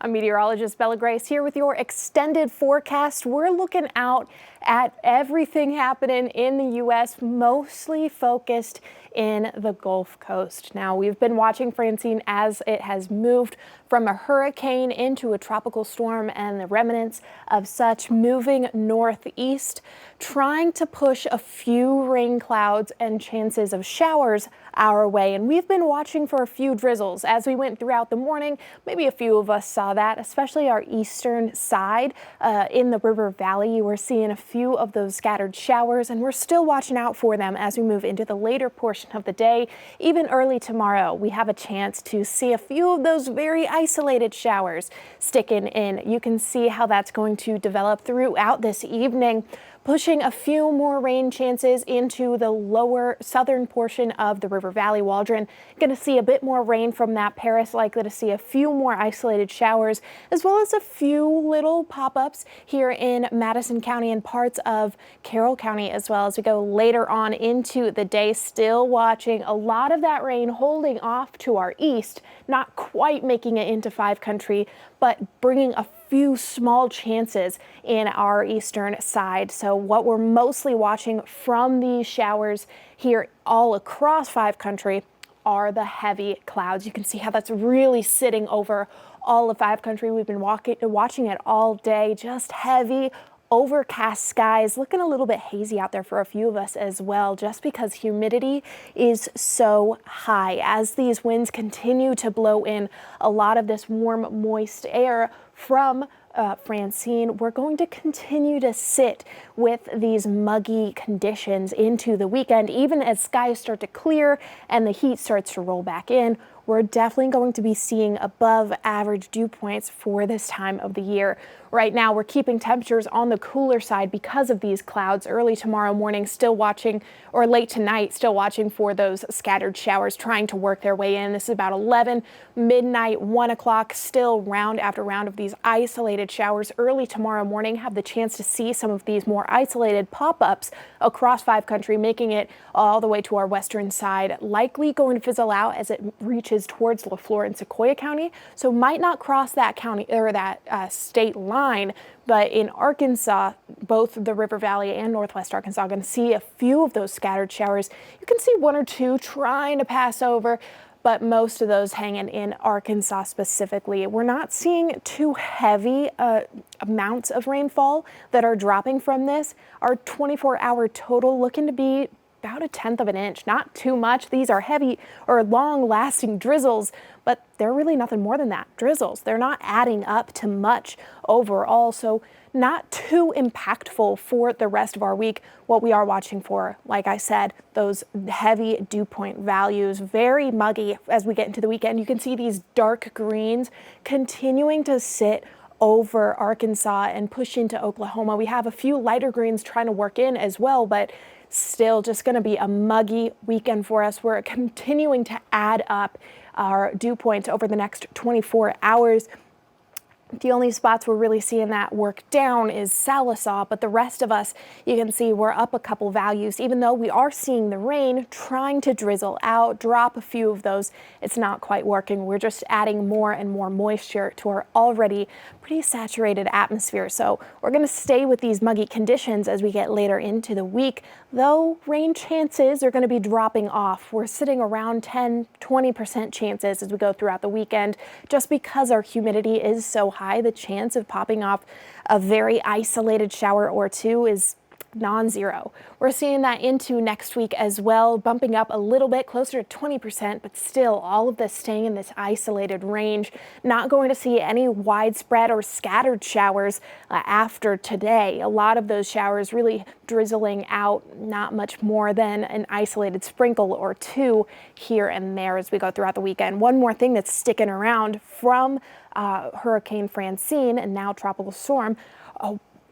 I'm meteorologist Bella Grace here with your extended forecast. We're looking out at everything happening in the U.S., mostly focused in the Gulf Coast. Now, we've been watching Francine as it has moved from a hurricane into a tropical storm and the remnants of such moving northeast, trying to push a few rain clouds and chances of showers our way. And we've been watching for a few drizzles as we went throughout the morning. Maybe a few of us saw that, especially our eastern side in the river valley. We're seeing a few of those scattered showers, and we're still watching out for them as we move into the later portion of the day. Even early tomorrow, we have a chance to see a few of those very isolated showers sticking in. You can see how that's going to develop throughout this evening, pushing a few more rain chances into the lower southern portion of the River Valley Waldron. Going to see a bit more rain from that. Paris likely to see a few more isolated showers, as well as a few little pop-ups here in Madison County and parts of Carroll County as well as we go later on into the day. Still watching a lot of that rain holding off to our east, not quite making it into 5 country, but bringing a few small chances in our eastern side. So what we're mostly watching from these showers here all across 5 country are the heavy clouds. You can see how that's really sitting over all of 5 country. We've been watching it all day, just heavy overcast skies, looking a little bit hazy out there for a few of us as well, just because humidity is so high. As these winds continue to blow in a lot of this warm, moist air from Francine, we're going to continue to sit with these muggy conditions into the weekend. Even as skies start to clear and the heat starts to roll back in, we're definitely going to be seeing above average dew points for this time of the year. Right now, we're keeping temperatures on the cooler side because of these clouds. Early tomorrow morning, still watching, or late tonight, still watching for those scattered showers trying to work their way in. This is about 11, midnight, 1 o'clock, still round after round of these isolated showers. Early tomorrow morning, have the chance to see some of these more isolated pop-ups across 5 country, making it all the way to our western side. Likely going to fizzle out as it reaches towards LaFleur and Sequoia County, so might not cross that county or that state line. But in Arkansas, both the River Valley and Northwest Arkansas are going to see a few of those scattered showers. You can see 1 or 2 trying to pass over, but most of those hanging in Arkansas specifically. We're not seeing too heavy amounts of rainfall that are dropping from this. Our 24-hour total looking to be about 1/10 of an inch, not too much. These are heavy or long-lasting drizzles, but they're really nothing more than that, drizzles. They're not adding up to much overall, so not too impactful for the rest of our week. What we are watching for, like I said, those heavy dew point values, very muggy as we get into the weekend. You can see these dark greens continuing to sit over Arkansas and push into Oklahoma. We have a few lighter greens trying to work in as well, but still just going to be a muggy weekend for us. We're continuing to add up our dew points over the next 24 hours. The only spots we're really seeing that work down is Sallisaw, but the rest of us, you can see we're up a couple values. Even though we are seeing the rain trying to drizzle out, drop a few of those, it's not quite working. We're just adding more and more moisture to our already pretty saturated atmosphere. So we're going to stay with these muggy conditions as we get later into the week, though rain chances are going to be dropping off. We're sitting around 10-20% chances as we go throughout the weekend, just because our humidity is so high. The chance of popping off a very isolated shower or two is non-zero. We're seeing that into next week as well, bumping up a little bit closer to 20%, but still all of this staying in this isolated range. Not going to see any widespread or scattered showers after today. A lot of those showers really drizzling out, not much more than an isolated sprinkle or 2 here and there as we go throughout the weekend. One more thing that's sticking around from Hurricane Francine and now tropical storm,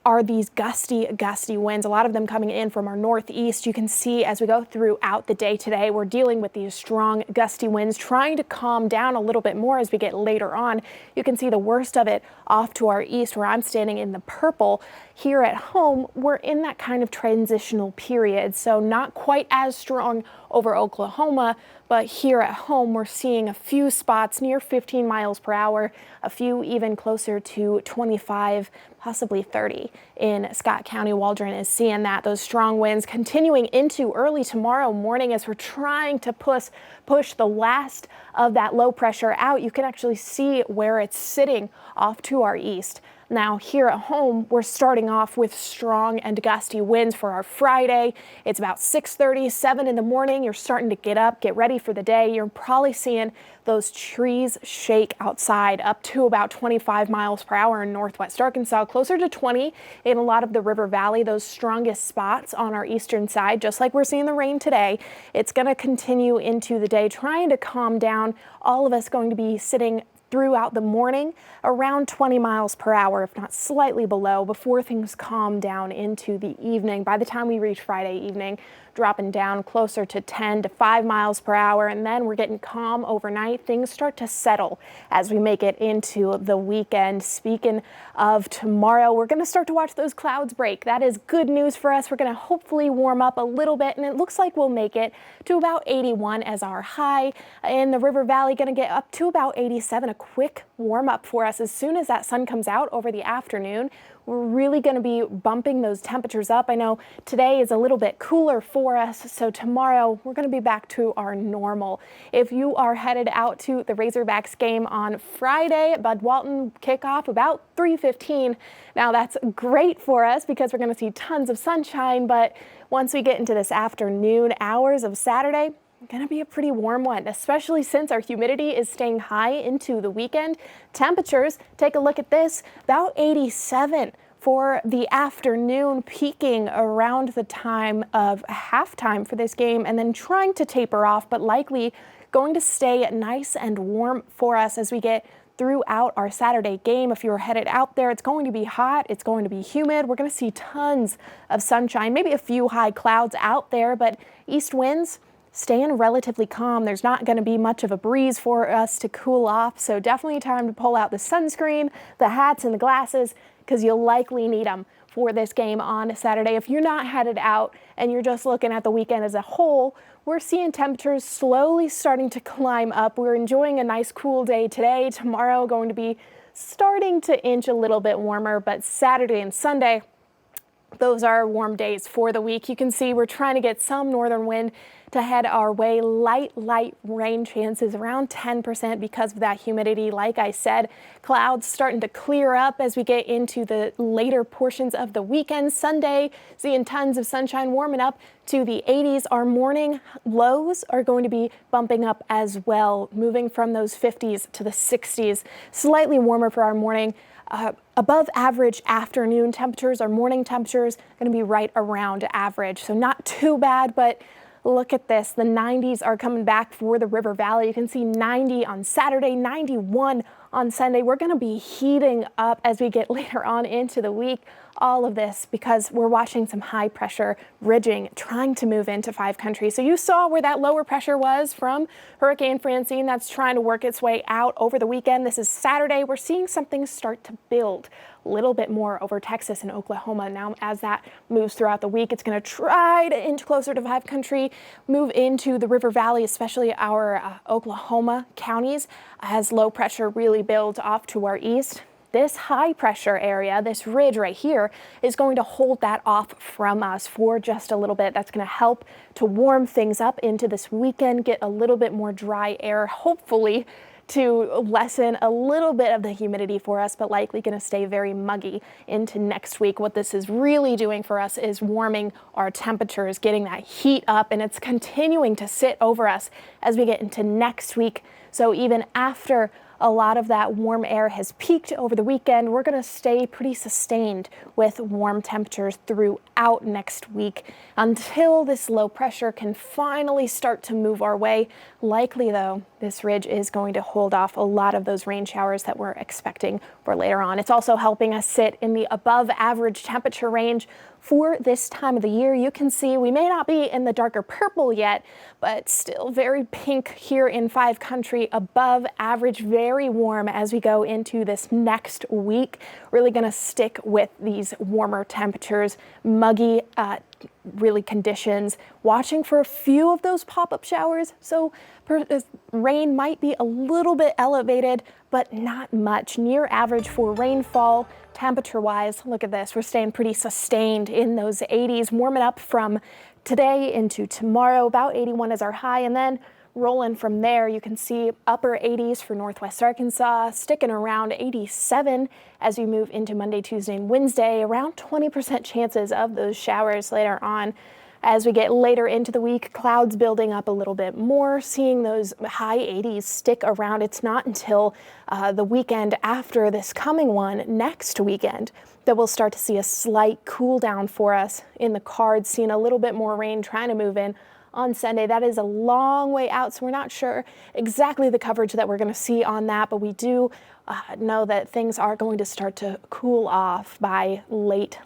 are these gusty winds, a lot of them coming in from our northeast. You can see as we go throughout the day today, we're dealing with these strong gusty winds, trying to calm down a little bit more as we get later on. You can see the worst of it off to our east where I'm standing in the purple. Here at home, we're in that kind of transitional period, so not quite as strong over Oklahoma, but here at home, we're seeing a few spots near 15 miles per hour, a few even closer to 25, possibly 30 in Scott County. Waldron is seeing that. Those strong winds continuing into early tomorrow morning as we're trying to push the last of that low pressure out. You can actually see where it's sitting off to our east. Now here at home, we're starting off with strong and gusty winds for our Friday. It's about 6:30, 7 in the morning. You're starting to get up, get ready for the day. You're probably seeing those trees shake outside up to about 25 miles per hour in northwest Arkansas, closer to 20 in a lot of the river valley, those strongest spots on our eastern side, just like we're seeing the rain today. It's going to continue into the day, trying to calm down. All of us going to be sitting throughout the morning around 20 miles per hour, if not slightly below, before things calm down into the evening. By the time we reach Friday evening, dropping down closer to 10 to 5 miles per hour, and then we're getting calm overnight. Things start to settle as we make it into the weekend. Speaking of tomorrow, we're going to start to watch those clouds break. That is good news for us. We're going to hopefully warm up a little bit, and it looks like we'll make it to about 81 as our high. In the River Valley, going to get up to about 87, a quick warm up for us as soon as that sun comes out over the afternoon. We're really going to be bumping those temperatures up. I know today is a little bit cooler for us, so tomorrow we're going to be back to our normal. If you are headed out to the Razorbacks game on Friday, Bud Walton kickoff about 3:15. Now that's great for us because we're going to see tons of sunshine, but once we get into this afternoon hours of Saturday, going to be a pretty warm one, especially since our humidity is staying high into the weekend. Temperatures, take a look at this, about 87 for the afternoon, peaking around the time of halftime for this game and then trying to taper off, but likely going to stay nice and warm for us as we get throughout our Saturday game. If you're headed out there, it's going to be hot, it's going to be humid. We're going to see tons of sunshine, maybe a few high clouds out there, but east winds staying relatively calm. There's not going to be much of a breeze for us to cool off, so definitely time to pull out the sunscreen, the hats, and the glasses because you'll likely need them for this game on Saturday. If you're not headed out and you're just looking at the weekend as a whole, we're seeing temperatures slowly starting to climb up. We're enjoying a nice cool day today. Tomorrow going to be starting to inch a little bit warmer, but Saturday and Sunday, those are warm days for the week. You can see we're trying to get some northern wind to head our way. Light rain chances around 10% because of that humidity. Like I said, clouds starting to clear up as we get into the later portions of the weekend. Sunday, seeing tons of sunshine, warming up to the 80s. Our morning lows are going to be bumping up as well, moving from those 50s to the 60s. Slightly warmer for our morning. Above average afternoon temperatures. Our morning temperatures going to be right around average, so not too bad, but look at this. The 90s are coming back for the River Valley. You can see 90 on Saturday, 91 on Sunday. We're going to be heating up as we get later on into the week. All of this because we're watching some high pressure ridging trying to move into 5 country. So you saw where that lower pressure was from Hurricane Francine. That's trying to work its way out over the weekend. This is Saturday. We're seeing something start to build a little bit more over Texas and Oklahoma. Now, as that moves throughout the week, it's going to try to inch closer to 5 country, move into the River Valley, especially our Oklahoma counties, as low pressure really builds off to our east. This high pressure area, this ridge right here, is going to hold that off from us for just a little bit. That's going to help to warm things up into this weekend, get a little bit more dry air, hopefully to lessen a little bit of the humidity for us, but likely going to stay very muggy into next week. What this is really doing for us is warming our temperatures, getting that heat up, and it's continuing to sit over us as we get into next week. So even after a lot of that warm air has peaked over the weekend, we're going to stay pretty sustained with warm temperatures throughout out next week until this low pressure can finally start to move our way. Likely, though, this ridge is going to hold off a lot of those rain showers that we're expecting for later on. It's also helping us sit in the above average temperature range for this time of the year. You can see we may not be in the darker purple yet, but still very pink here in 5 country, above average, very warm as we go into this next week. Really going to stick with these warmer temperatures, muggy really conditions, watching for a few of those pop-up showers. So rain might be a little bit elevated, but not much. Near average for rainfall. Temperature-wise, look at this. We're staying pretty sustained in those 80s, warming up from today into tomorrow. About 81 is our high, and then rolling from there. You can see upper 80s for Northwest Arkansas, sticking around 87 as we move into Monday, Tuesday, and Wednesday. Around 20% chances of those showers later on. As we get later into the week, clouds building up a little bit more, seeing those high 80s stick around. It's not until the weekend after this coming one, next weekend, that we'll start to see a slight cool down for us in the cards, seeing a little bit more rain trying to move in on Sunday. That is a long way out, so we're not sure exactly the coverage that we're going to see on that, but we do know that things are going to start to cool off by late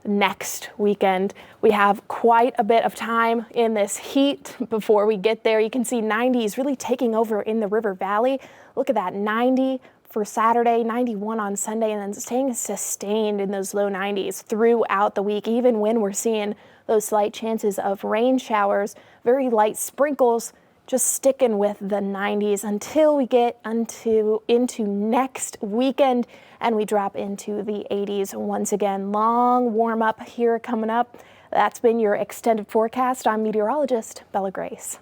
next weekend. We have quite a bit of time in this heat before we get there. You can see 90s really taking over in the River Valley. Look at that, 90 for Saturday, 91 on Sunday, and then staying sustained in those low 90s throughout the week, even when we're seeing those slight chances of rain showers, very light sprinkles, just sticking with the 90s until we get into next weekend and we drop into the 80s once again. Long warm up here coming up. That's been your extended forecast. I'm meteorologist Bella Grace.